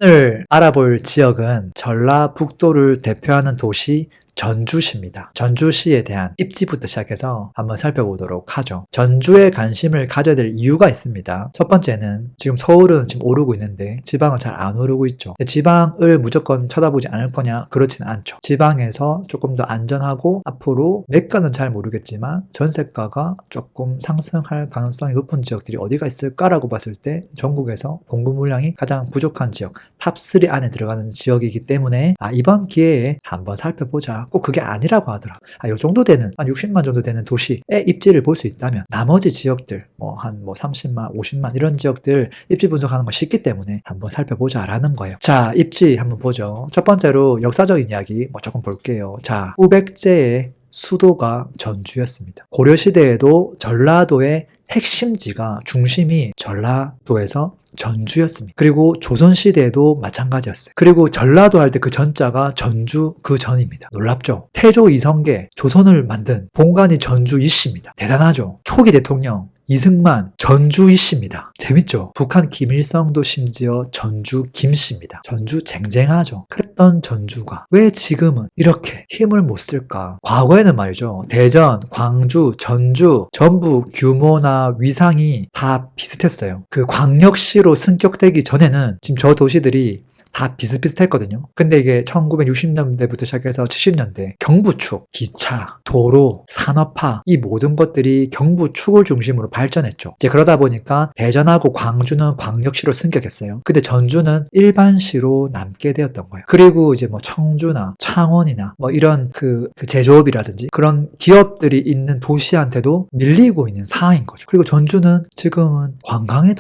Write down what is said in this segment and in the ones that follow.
오늘 알아볼 지역은 전라북도를 대표하는 도시 전주시입니다. 전주시에 대한 입지부터 시작해서 한번 살펴보도록 하죠. 전주에 관심을 가져야 될 이유가 있습니다. 첫 번째는 지금 서울은 지금 오르고 있는데 지방은 잘 안 오르고 있죠. 지방을 무조건 쳐다보지 않을 거냐? 그렇지는 않죠. 지방에서 조금 더 안전하고 앞으로 매가는 잘 모르겠지만 전세가가 조금 상승할 가능성이 높은 지역들이 어디가 있을까라고 봤을 때 전국에서 공급 물량이 가장 부족한 지역 탑3 안에 들어가는 지역이기 때문에 이번 기회에 한번 살펴보자. 꼭 그게 아니라고 하더라. 요 정도 되는 한 60만 정도 되는 도시의 입지를 볼 수 있다면 나머지 지역들 한 30만 50만 이런 지역들 입지 분석하는 거 쉽기 때문에 한번 살펴보자 라는 거예요. 자, 입지 한번 보죠. 첫 번째로 역사적인 이야기 조금 볼게요. 자, 후백제의 수도가 전주였습니다. 고려시대에도 전라도의 핵심지가 중심이 전라도에서 전주였습니다. 그리고 조선시대에도 마찬가지였어요. 그리고 전라도 할 때 그 전자가 전주 그 전입니다. 놀랍죠? 태조 이성계 조선을 만든 본관이 전주 이씨입니다. 대단하죠? 초기 대통령 이승만 전주 이씨입니다. 재밌죠? 북한 김일성도 심지어 전주 김씨입니다. 전주 쟁쟁하죠. 그랬던 전주가 왜 지금은 이렇게 힘을 못 쓸까? 과거에는 말이죠. 대전, 광주, 전주 전부 규모나 위상이 다 비슷했어요. 그 광역시로 승격되기 전에는 지금 저 도시들이 다 비슷비슷했거든요. 근데 이게 1960년대부터 시작해서 70년대 경부축, 기차, 도로, 산업화 이 모든 것들이 경부축을 중심으로 발전했죠. 이제 그러다 보니까 대전하고 광주는 광역시로 승격했어요. 근데 전주는 일반시로 남게 되었던 거예요. 그리고 이제 청주나 창원이나 이런 그 제조업이라든지 그런 기업들이 있는 도시한테도 밀리고 있는 상황인 거죠. 그리고 전주는 지금은 관광의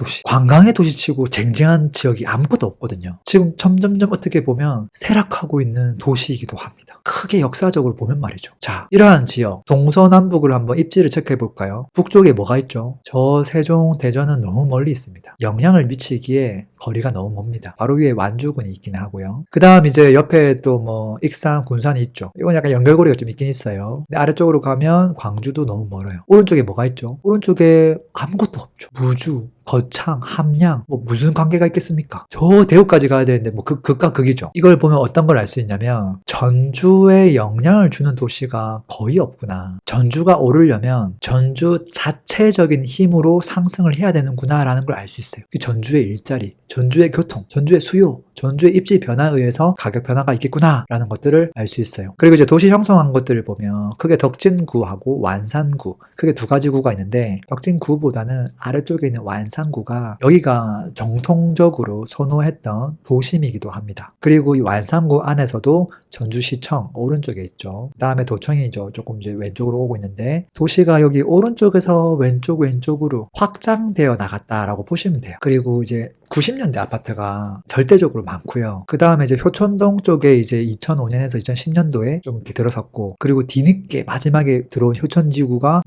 도시치고 쟁쟁한 지역이 아무것도 없거든요. 지금 점점점 어떻게 보면 쇠락하고 있는 도시이기도 합니다. 크게 역사적으로 보면 말이죠. 자, 이러한 지역 동서남북을 한번 입지를 체크해 볼까요? 북쪽에 뭐가 있죠? 저 세종, 대전은 너무 멀리 있습니다. 영향을 미치기에 거리가 너무 멉니다. 바로 위에 완주군이 있긴 하고요. 그 다음 이제 옆에 또 익산, 군산이 있죠. 이건 약간 연결고리가 좀 있긴 있어요. 근데 아래쪽으로 가면 광주도 너무 멀어요. 오른쪽에 뭐가 있죠? 오른쪽에 아무것도 없죠. 무주, 거창, 함양 무슨 관계가 있겠습니까? 저 대구까지 가야 되는데 극과 극이죠. 이걸 보면 어떤 걸 알 수 있냐면 전주에 영향을 주는 도시가 거의 없구나. 전주가 오르려면 전주 자체적인 힘으로 상승을 해야 되는구나 라는 걸 알 수 있어요. 전주의 일자리, 전주의 교통, 전주의 수요, 전주의 입지 변화에 의해서 가격 변화가 있겠구나 라는 것들을 알 수 있어요. 그리고 이제 도시 형성한 것들을 보면 크게 덕진구하고 완산구 크게 두 가지 구가 있는데 덕진구보다는 아래쪽에 있는 완산구가 여기가 정통적으로 선호했던 도심이기도 합니다. 그리고 이 완산구 안에서도 전주시청 오른쪽에 있죠. 그 다음에 도청이죠. 조금 이제 왼쪽으로 오고 있는데 도시가 여기 오른쪽에서 왼쪽으로 확장되어 나갔다라고 보시면 돼요. 그리고 이제 90년대 아파트가 절대적으로 많고요. 그 다음에 이제 효촌동 쪽에 이제 2005년에서 2010년도에 좀 이렇게 들어섰고, 그리고 뒤늦게 마지막에 들어온 효천지구가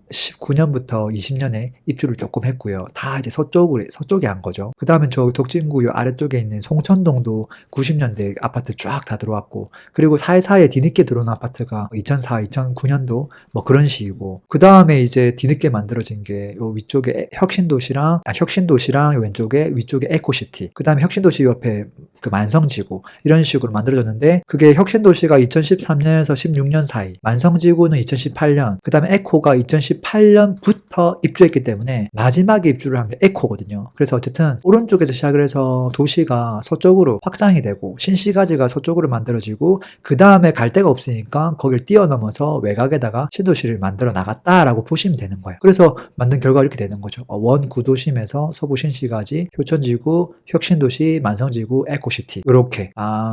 19년부터 20년에 입주를 조금 했고요. 다 이제 서쪽에 한 거죠. 그 다음에 저 덕진구 요 아래쪽에 있는 송천동도 90년대 아파트 쫙 다 들어왔고, 그리고 사이사이에 뒤늦게 들어온 아파트가 2004, 2009년도 그런 식이고, 그 다음에 이제 뒤늦게 만들어진 게 요 위쪽에 혁신도시랑 요 왼쪽에 위쪽에 에코시티, 그 다음에 혁신도시 옆에 그 만성지구 이런 식으로 만들어졌는데, 그게 혁신도시가 2013년에서 16년 사이, 만성지구는 2018년, 그 다음에 에코가 2018년부터 입주했기 때문에 마지막에 입주를 한 게 에코거든요. 그래서 어쨌든 오른쪽에서 시작을 해서 도시가 서쪽으로 확장이 되고 신시가지가 서쪽으로 만들어지고, 그 다음에 갈 데가 없으니까 거길 뛰어넘어서 외곽에다가 신도시를 만들어 나갔다라고 보시면 되는 거예요. 그래서 만든 결과가 이렇게 되는 거죠. 원구도심에서 서부 신시가지, 효천지구, 혁신도시, 만성지구, 에코시티, 이렇게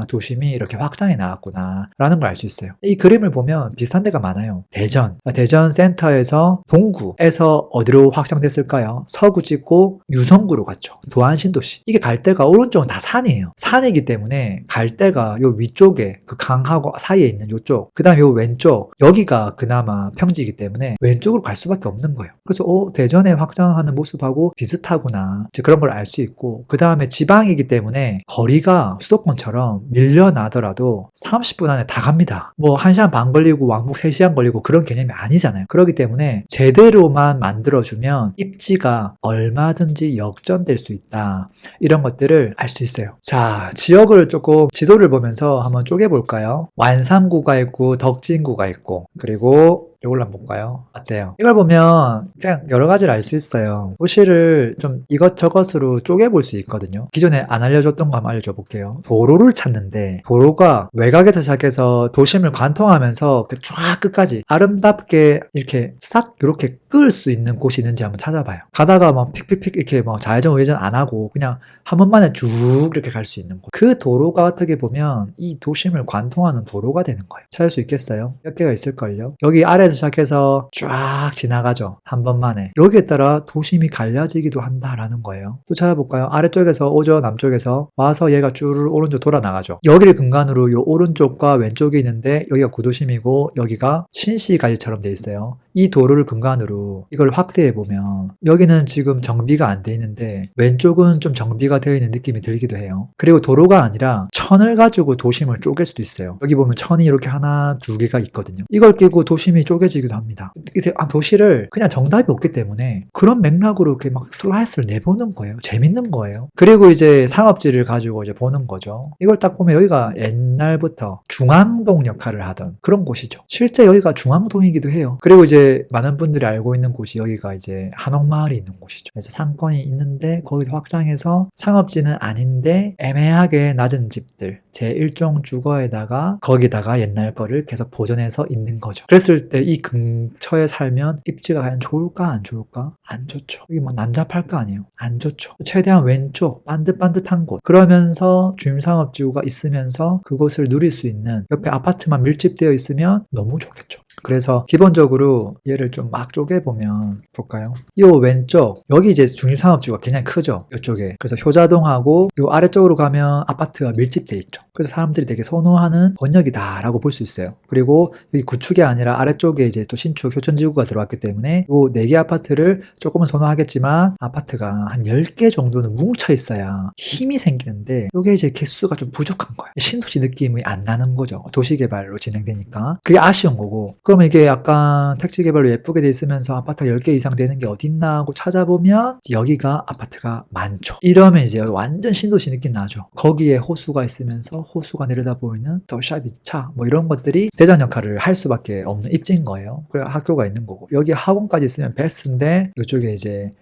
도심이 이렇게 확장해 나왔구나 라는 걸 알 수 있어요. 이 그림을 보면 비슷한 데가 많아요. 대전 센터에서 동구에서 어디로 확장됐을까요? 서구 찍고 유성구로 갔죠. 도안신도시. 이게 갈 데가 오른쪽은 다 산이에요. 산이기 때문에 갈 데가 요 위쪽에 그 강하고 사이에 있는 요쪽, 그 다음에 요 왼쪽, 여기가 그나마 평지이기 때문에 왼쪽으로 갈 수밖에 없는 거예요. 그래서 대전에 확장하는 모습하고 비슷하구나, 이제 그런 걸 알 수 있고, 그 다음에 지방이기 때문에 거리가 여기가 수도권처럼 밀려나더라도 30분 안에 다 갑니다. 뭐 1시간 반 걸리고 왕복 3시간 걸리고 그런 개념이 아니잖아요. 그렇기 때문에 제대로만 만들어주면 입지가 얼마든지 역전될 수 있다. 이런 것들을 알 수 있어요. 자, 지역을 조금 지도를 보면서 한번 쪼개볼까요? 완산구가 있고 덕진구가 있고, 그리고 이걸로 한번 볼까요? 어때요? 이걸 보면 그냥 여러 가지를 알 수 있어요. 도시를 좀 이것저것으로 쪼개볼 수 있거든요. 기존에 안 알려줬던 거 한번 알려줘 볼게요. 도로를 찾는데 도로가 외곽에서 시작해서 도심을 관통하면서 그 쫙 끝까지 아름답게 이렇게 싹 이렇게 끌 수 있는 곳이 있는지 한번 찾아봐요. 가다가 막 픽픽픽 이렇게 뭐 좌회전 우회전 안 하고 그냥 한 번만에 쭉 이렇게 갈 수 있는 곳. 그 도로가 어떻게 보면 이 도심을 관통하는 도로가 되는 거예요. 찾을 수 있겠어요? 몇 개가 있을걸요? 여기 아래에서 시작해서 쫙 지나가죠. 한 번만에. 여기에 따라 도심이 갈라지기도 한다라는 거예요. 또 찾아볼까요? 아래쪽에서 오죠. 남쪽에서 와서 얘가 쭉 오른쪽 돌아 나가죠. 여기를 근간으로 요 오른쪽과 왼쪽이 있는데 여기가 구도심이고 여기가 신시가지처럼 돼 있어요. 이 도로를 근간으로 이걸 확대해 보면 여기는 지금 정비가 안 돼 있는데 왼쪽은 좀 정비가 되어 있는 느낌이 들기도 해요. 그리고 도로가 아니라 천을 가지고 도심을 쪼갤 수도 있어요. 여기 보면 천이 이렇게 하나, 두 개가 있거든요. 이걸 끼고 도심이 쪼개지기도 합니다. 이제 도시를 그냥 정답이 없기 때문에 그런 맥락으로 이렇게 막 슬라이스를 내보는 거예요. 재밌는 거예요. 그리고 이제 상업지를 가지고 이제 보는 거죠. 이걸 딱 보면 여기가 옛날부터 중앙동 역할을 하던 그런 곳이죠. 실제 여기가 중앙동이기도 해요. 그리고 이제 많은 분들이 알고 있는 곳이 여기가 이제 한옥마을이 있는 곳이죠. 그래서 상권이 있는데 거기서 확장해서 상업지는 아닌데 애매하게 낮은 집들 제1종 주거에다가 거기다가 옛날 거를 계속 보존해서 있는 거죠. 그랬을 때 이 근처에 살면 입지가 과연 좋을까 안 좋을까? 안 좋죠. 이게 막 난잡할 거 아니에요. 안 좋죠. 최대한 왼쪽 반듯반듯한 곳 그러면서 주임상업지구가 있으면서 그곳을 누릴 수 있는 옆에 아파트만 밀집되어 있으면 너무 좋겠죠. 그래서 기본적으로 얘를 좀 막 쪼개보면 볼까요? 요 왼쪽 여기 이제 중립상업지구가 굉장히 크죠. 이쪽에. 그래서 효자동하고 요 아래쪽으로 가면 아파트가 밀집돼 있죠. 그래서 사람들이 되게 선호하는 번역이다 라고 볼 수 있어요. 그리고 여기 구축이 아니라 아래쪽에 이제 또 신축 효천지구가 들어왔기 때문에 요 4개 아파트를 조금은 선호하겠지만 아파트가 한 10개 정도는 뭉쳐 있어야 힘이 생기는데 요게 이제 개수가 좀 부족한 거예요. 신도시 느낌이 안 나는 거죠. 도시개발로 진행되니까. 그게 아쉬운 거고 그러면 이게 약간 택지개발로 예쁘게 돼 있으면서 아파트가 10개 이상 되는 게 어딨나 하고 찾아보면 여기가 아파트가 많죠. 이러면 이제 완전 신도시 느낌 나죠. 거기에 호수가 있으면서 호수가 내려다 보이는 더샵이차 뭐 이런 것들이 대장 역할을 할 수밖에 없는 입지인 거예요. 그리고 학교가 있는 거고 여기 학원까지 있으면 베스트인데 이쪽에 이제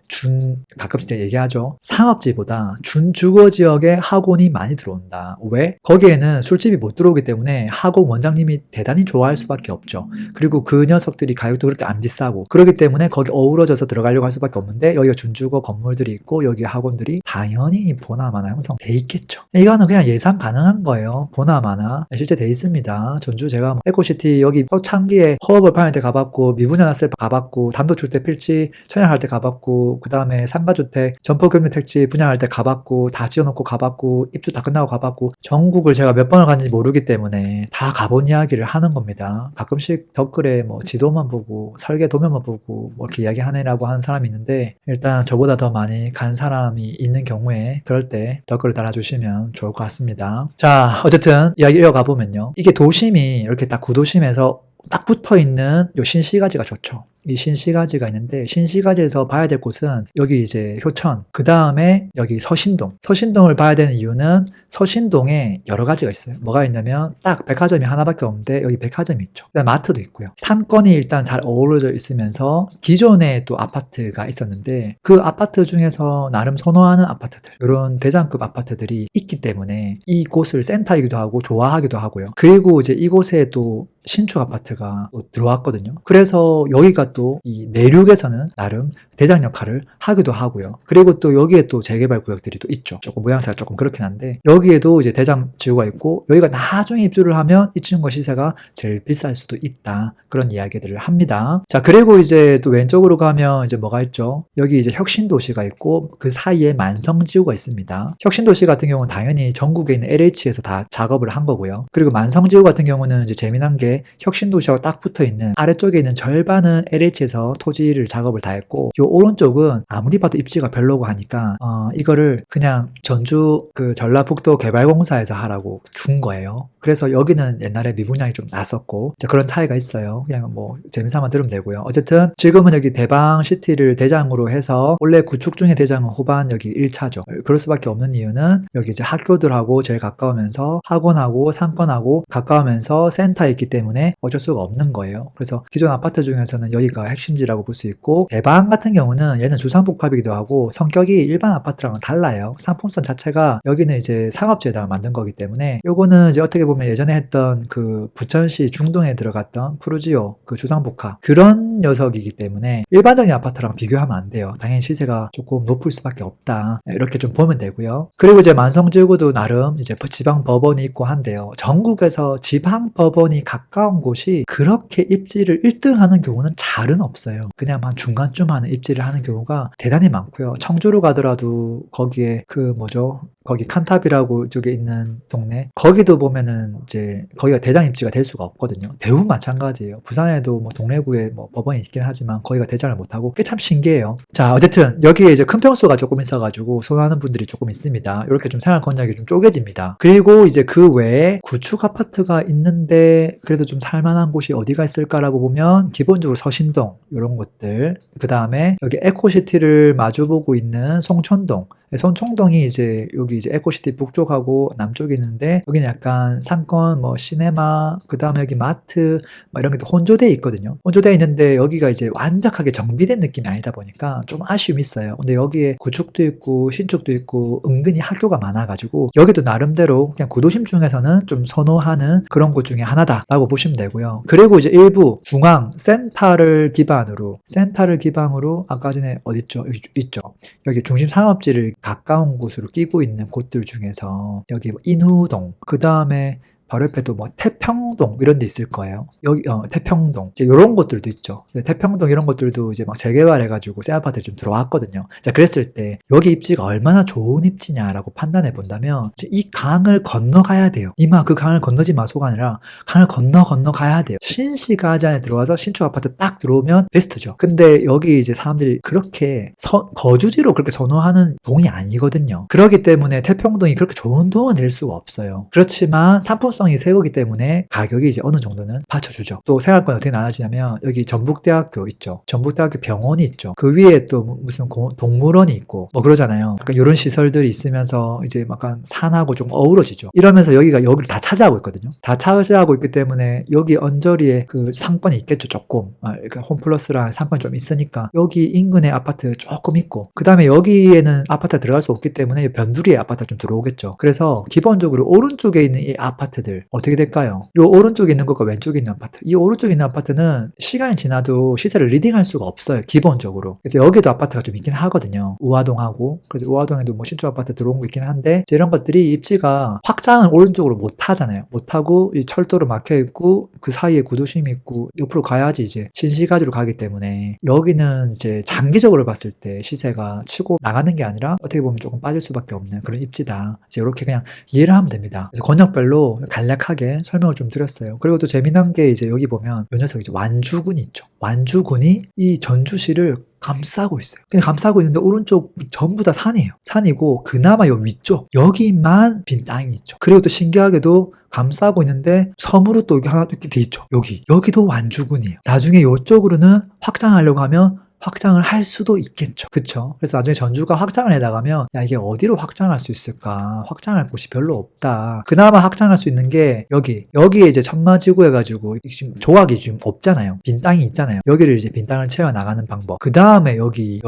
가끔씩 얘기하죠. 상업지보다 준주거지역에 학원이 많이 들어온다. 왜? 거기에는 술집이 못 들어오기 때문에 학원 원장님이 대단히 좋아할 수밖에 없죠. 그리고 그 녀석들이 가격도 그렇게 안 비싸고 그렇기 때문에 거기 어우러져서 들어가려고 할 수밖에 없는데 여기가 준주거 건물들이 있고 여기 학원들이 당연히 보나마나 형성돼 있겠죠. 이거는 그냥 예상 가능한 거예요. 보나마나 실제 돼 있습니다. 전주 제가 에코시티 여기 창기에 허업을 파는 때 가봤고 미분양했을 때 가봤고 단독주택 필지 청약할 때 가봤고 그 다음에 상가주택 점포금융택지 분양할 때 가봤고 다 지어놓고 가봤고 입주 다 끝나고 가봤고 전국을 제가 몇 번을 갔는지 모르기 때문에 다 가본 이야기를 하는 겁니다. 가끔씩 댓글에 뭐 지도만 보고 설계 도면만 보고 뭐 이렇게 이야기하네라고 하는 사람이 있는데 일단 저보다 더 많이 간 사람이 있는 경우에 그럴 때 댓글을 달아주시면 좋을 것 같습니다. 자 어쨌든 이야기 이어가 보면요. 이게 도심이 이렇게 딱 구도심에서 딱 붙어있는 요 신시가지가 좋죠. 이 신시가지가 있는데 신시가지에서 봐야 될 곳은 여기 이제 효천 그 다음에 여기 서신동을 봐야 되는 이유는 서신동에 여러 가지가 있어요. 뭐가 있냐면 딱 백화점이 하나밖에 없는데 여기 백화점이 있죠. 그다음 마트도 있고요. 상권이 일단 잘 어우러져 있으면서 기존에 또 아파트가 있었는데 그 아파트 중에서 나름 선호하는 아파트들 이런 대장급 아파트들이 있기 때문에 이곳을 센터이기도 하고 좋아하기도 하고요. 그리고 이제 이곳에 또 신축 아파트가 또 들어왔거든요. 그래서 여기가 또 이 내륙에서는 나름 대장 역할을 하기도 하고요. 그리고 또 여기에 또 재개발 구역들이 또 있죠. 조금 모양새가 조금 그렇긴 한데 여기에도 이제 대장 지구가 있고 여기가 나중에 입주를 하면 이 친구가 시세가 제일 비쌀 수도 있다. 그런 이야기들을 합니다. 자 그리고 이제 또 왼쪽으로 가면 이제 뭐가 있죠? 여기 이제 혁신도시가 있고 그 사이에 만성지구가 있습니다. 혁신도시 같은 경우는 당연히 전국에 있는 LH에서 다 작업을 한 거고요. 그리고 만성지구 같은 경우는 이제 재미난 게 혁신도시하고 딱 붙어 있는 아래쪽에 있는 절반은 LH에서 토지를 작업을 다 했고, 요 오른쪽은 아무리 봐도 입지가 별로고 하니까 이거를 그냥 전주 그 전라북도 개발공사에서 하라고 준 거예요. 그래서 여기는 옛날에 미분양이 좀 났었고 그런 차이가 있어요. 그냥 뭐 재미삼아 들으면 되고요. 어쨌든 지금은 여기 대방시티를 대장으로 해서 원래 구축 중에 대장은 호반 여기 1차죠. 그럴 수밖에 없는 이유는 여기 이제 학교들하고 제일 가까우면서 학원하고 상권하고 가까우면서 센터에 있기 때문에 어쩔 수가 없는 거예요. 그래서 기존 아파트 중에서는 여기가 핵심지라고 볼 수 있고, 대방 같은 경우는 얘는 주상복합이기도 하고 성격이 일반 아파트랑은 달라요. 상품성 자체가 여기는 이제 상업지에다가 만든 거기 때문에, 요거는 이제 어떻게 보면 예전에 했던 그 부천시 중동에 들어갔던 푸르지오 그 주상복합 그런 녀석이기 때문에 일반적인 아파트랑 비교하면 안 돼요. 당연히 시세가 조금 높을 수밖에 없다, 이렇게 좀 보면 되고요. 그리고 이제 만성지구도 나름 이제 지방 법원이 있고 한데요. 전국에서 지방 법원이 가까운 곳이 그렇게 입지를 1등 하는 경우는 잘은 없어요. 그냥 한 중간쯤 하는 입지를 하는 경우가 대단히 많고요. 청주로 가더라도 거기에 그 뭐죠? 거기 칸탑이라고 쪽에 있는 동네, 거기도 보면은 이제 거기가 대장 입지가 될 수가 없거든요. 대부분 마찬가지예요. 부산에도 뭐 동래구에 뭐 법원이 있긴 하지만 거기가 대장을 못하고, 꽤 참 신기해요. 자, 어쨌든 여기에 이제 큰 평수가 조금 있어가지고 선호하는 분들이 조금 있습니다. 이렇게 좀 생활 권역이 좀 쪼개집니다. 그리고 이제 그 외에 구축 아파트가 있는데 그래도 좀 살만한 곳이 어디가 있을까라고 보면 기본적으로 서신동 이런 곳들, 그 다음에 여기 에코시티를 마주보고 있는 송촌동, 송촌동이 이제 여기 이제 에코시티 북쪽하고 남쪽이 있는데, 여기는 약간 상권 뭐 시네마, 그 다음에 여기 마트 뭐 이런 게 또 혼조되어 있거든요. 혼조되어 있는데 여기가 이제 완벽하게 정비된 느낌이 아니다 보니까 좀 아쉬움이 있어요. 근데 여기에 구축도 있고 신축도 있고 은근히 학교가 많아가지고 여기도 나름대로 그냥 구도심 중에서는 좀 선호하는 그런 곳 중에 하나다라고 보시면 되고요. 그리고 이제 일부 중앙 센터를 기반으로 아까 전에 어딨죠? 여기 있죠. 여기 중심 상업지를 가까운 곳으로 끼고 있는 곳들 중에서 여기 뭐 인후동, 그 다음에 바로 옆에도 뭐 태평동 이런 데 있을 거예요. 여기 태평동 이제 이런 곳들도 있죠. 태평동 이런 것들도 이제 막 재개발해가지고 새 아파트에 좀 들어왔거든요. 자, 그랬을 때 여기 입지가 얼마나 좋은 입지냐라고 판단해 본다면 이 강을 건너가야 돼요. 이마 그 강을 건너지 마소가 아니라 강을 건너가야 돼요. 신시가지 안에 들어와서 신축 아파트 딱 들어오면 베스트죠. 근데 여기 이제 사람들이 그렇게 거주지로 그렇게 선호하는 동이 아니거든요. 그렇기 때문에 태평동이 그렇게 좋은 동은 될 수가 없어요. 그렇지만 상품성이 새 거기 때문에 가격이 이제 어느 정도는 받쳐주죠. 또 생활권이 어떻게 나눠지냐면 여기 전북대학교 있죠. 전북대학교 병원이 있죠. 그 위에 또 무슨 동물원이 있고 뭐 그러잖아요. 약간 이런 시설들이 있으면서 이제 약간 산하고 좀 어우러지죠. 이러면서 여기를 다 차지하고 있거든요. 다 차지하고 있기 때문에 여기 언저리에 그 상권이 있겠죠. 조금 그러니까 홈플러스랑 상권이 좀 있으니까 여기 인근에 아파트 조금 있고, 그 다음에 여기에는 아파트가 들어갈 수 없기 때문에 변두리에 아파트가 좀 들어오겠죠. 그래서 기본적으로 오른쪽에 있는 이 아파트들 어떻게 될까요? 이 오른쪽에 있는 것과 왼쪽에 있는 아파트, 이 오른쪽에 있는 아파트는 시간이 지나도 시세를 리딩할 수가 없어요. 기본적으로. 그래서 여기도 아파트가 좀 있긴 하거든요. 우화동하고, 그래서 우화동에도 뭐 신축 아파트 들어온 거 있긴 한데 이런 것들이 입지가 확장을 오른쪽으로 못 하잖아요. 못 하고 이 철도로 막혀 있고 그 사이에 구도심이 있고 옆으로 가야지 이제 신시가지로 가기 때문에 여기는 이제 장기적으로 봤을 때 시세가 치고 나가는 게 아니라 어떻게 보면 조금 빠질 수밖에 없는 그런 입지다. 이제 이렇게 그냥 이해를 하면 됩니다. 그래서 권역별로 간략하게 설명을 좀 드렸어요. 그리고 또 재미난 게 이제 여기 보면 요 녀석 이제 완주군이 있죠. 완주군이 이 전주시를 감싸고 있어요. 근데 감싸고 있는데 오른쪽 전부 다 산이에요. 산이고 그나마 요 위쪽 여기만 빈 땅이 있죠. 그리고 또 신기하게도 감싸고 있는데 섬으로 또 여기 하나 이렇게 돼 있죠. 여기도 완주군이에요. 나중에 이쪽으로는 확장하려고 하면 확장을 할 수도 있겠죠. 그쵸? 그래서 나중에 전주가 확장을 해나가면 야 이게 어디로 확장할 수 있을까? 확장할 곳이 별로 없다. 그나마 확장할 수 있는 게 여기에 이제 천마지구 해가지고 지금 조각이 지금 없잖아요. 빈 땅이 있잖아요. 여기를 이제 빈 땅을 채워나가는 방법. 그 다음에 여기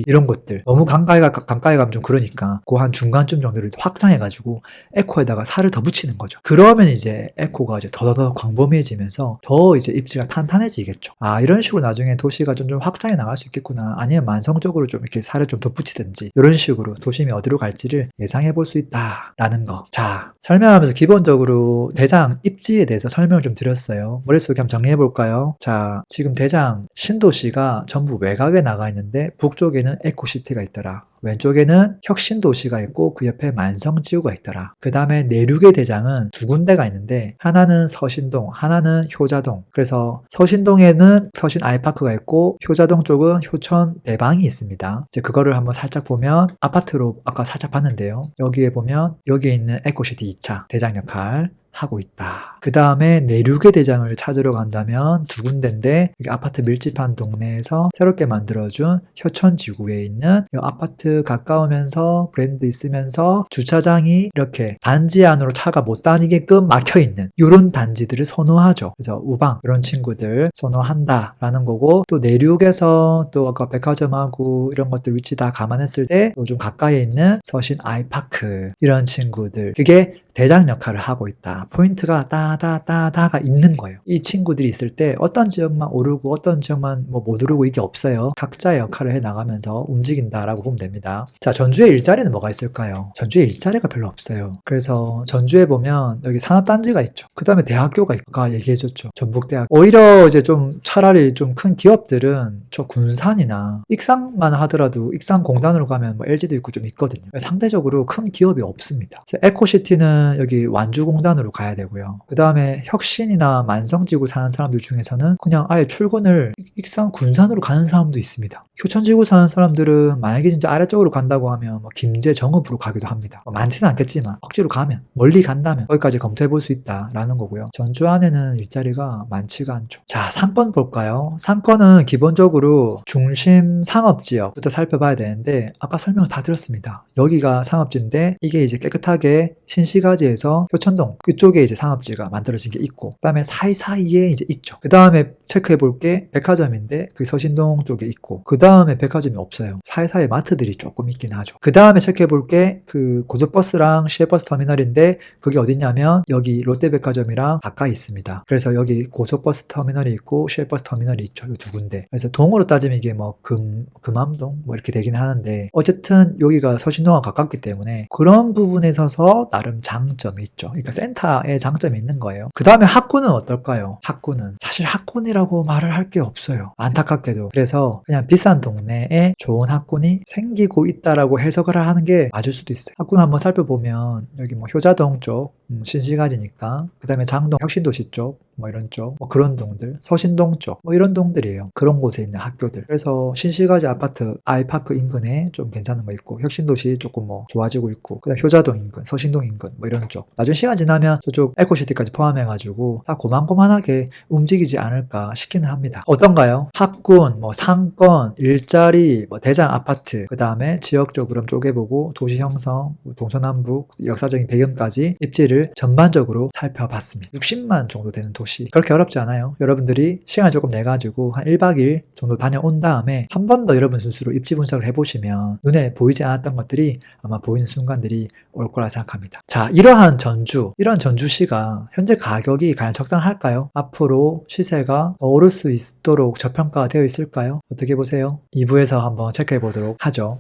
이런 것들 너무 가까이 가면 좀 그러니까 그 한 중간쯤 정도를 확장해가지고 에코에다가 살을 더 붙이는 거죠. 그러면 이제 에코가 이제 더 광범위해지면서 더 이제 입지가 탄탄해지겠죠. 아 이런 식으로 나중에 도시가 좀 확장해 나갈 수 있겠구나. 아니면 만성적으로 좀 이렇게 살을 좀 덧붙이든지 이런 식으로 도심이 어디로 갈지를 예상해 볼 수 있다라는 거. 자, 설명하면서 기본적으로 대장 입지에 대해서 설명을 좀 드렸어요. 머릿속에 한번 정리해 볼까요? 자, 지금 대장 신도시가 전부 외곽에 나가 있는데 북쪽에는 에코시티가 있더라. 왼쪽에는 혁신도시가 있고 그 옆에 만성지구가 있더라. 그 다음에 내륙의 대장은 두 군데가 있는데 하나는 서신동, 하나는 효자동. 그래서 서신동에는 서신 아이파크가 있고 효자동 쪽은 효천 대방이 있습니다. 이제 그거를 한번 살짝 보면 아파트로 아까 살짝 봤는데요. 여기에 보면 여기에 있는 에코시티 2차 대장 역할 하고 있다. 그 다음에 내륙의 대장을 찾으러 간다면 두 군데인데 여기 아파트 밀집한 동네에서 새롭게 만들어준 효천지구에 있는 이 아파트 가까우면서 브랜드 있으면서 주차장이 이렇게 단지 안으로 차가 못 다니게끔 막혀있는 이런 단지들을 선호하죠. 그래서 우방 이런 친구들 선호한다라는 거고 또 내륙에서 또 아까 백화점하고 이런 것들 위치 다 감안했을 때 또 좀 가까이에 있는 서신 아이파크 이런 친구들 그게 대장 역할을 하고 있다. 포인트가 따다가 있는 거예요. 이 친구들이 있을 때 어떤 지역만 오르고 어떤 지역만 뭐 못 오르고 이게 없어요. 각자의 역할을 해 나가면서 움직인다라고 보면 됩니다. 자, 전주의 일자리는 뭐가 있을까요? 전주의 일자리가 별로 없어요. 그래서 전주에 보면 여기 산업단지가 있죠. 그 다음에 대학교가 있고 아까 얘기해줬죠. 전북대학. 오히려 이제 좀 차라리 좀 큰 기업들은 저 군산이나 익산만 하더라도 익산공단으로 가면 뭐 LG도 있고 좀 있거든요. 상대적으로 큰 기업이 없습니다. 에코시티는 여기 완주공단으로 가야 되고요. 그 다음에 혁신이나 만성지구 사는 사람들 중에서는 그냥 아예 출근을 익산 군산으로 가는 사람도 있습니다. 효천지구 사는 사람들은 만약에 진짜 아래쪽으로 간다고 하면 뭐 김제 정읍으로 가기도 합니다. 뭐 많지는 않겠지만 억지로 가면 멀리 간다면 거기까지 검토해 볼 수 있다라는 거고요. 전주 안에는 일자리가 많지가 않죠. 자, 상권 볼까요? 상권은 기본적으로 중심 상업지역부터 살펴봐야 되는데 아까 설명을 다 드렸습니다. 여기가 상업지인데 이게 이제 깨끗하게 신시가지에서 효천동 그쪽에 이제 상업지가 만들어진 게 있고 그 다음에 사이사이에 이제 있죠. 그 다음에 체크해 볼 게 백화점인데 그 서신동 쪽에 있고 그 다음에 백화점이 없어요. 사이사이에 마트들이 조금 있긴 하죠. 그 다음에 체크해 볼 게 그 고속버스랑 시외버스 터미널인데 그게 어딨냐면 여기 롯데백화점이랑 가까이 있습니다. 그래서 여기 고속버스 터미널이 있고 시외버스 터미널이 있죠. 이 두 군데. 그래서 동으로 따지면 이게 뭐 금암동 뭐 이렇게 되긴 하는데 어쨌든 여기가 서신동과 가깝기 때문에 그런 부분에 있어서 나름 장점이 있죠. 그러니까 센터에 장점이 있는 거예요. 그 다음에 학군은 어떨까요? 학군은 사실 학군이라고 말을 할 게 없어요. 안타깝게도. 그래서 그냥 비싼 동네에 좋은 학군이 생기고 있다라고 해석을 하는 게 맞을 수도 있어요. 학군 한번 살펴보면 여기 뭐 효자동 쪽 신시가지니까 그 다음에 장동 혁신도시 쪽 뭐 이런 쪽 뭐 그런 동들 서신동 쪽 뭐 이런 동들이에요. 그런 곳에 있는 학교들. 그래서 신시가지 아파트 아이파크 인근에 좀 괜찮은 거 있고 혁신도시 조금 뭐 좋아지고 있고 그 다음 효자동 인근 서신동 인근 뭐 이런 쪽 나중에 시간 지나면 저쪽 에코시티까지 포함해가지고 다 고만고만하게 움직이지 않을까 싶기는 합니다. 어떤가요? 학군, 뭐 상권, 일자리, 뭐 대장 아파트 그 다음에 지역적으로 쪼개보고 도시 형성, 동서남북 역사적인 배경까지 입지를 전반적으로 살펴봤습니다. 60만 정도 되는 도시 그렇게 어렵지 않아요. 여러분들이 시간 조금 내가지고 한 1박 2일 정도 다녀온 다음에 한 번 더 여러분 스스로 입지 분석을 해보시면 눈에 보이지 않았던 것들이 아마 보이는 순간들이 올 거라 생각합니다. 자, 이런 전주시가 현재 가격이 과연 적당할까요? 앞으로 시세가 더 오를 수 있도록 저평가가 되어 있을까요? 어떻게 보세요? 2부에서 한번 체크해 보도록 하죠.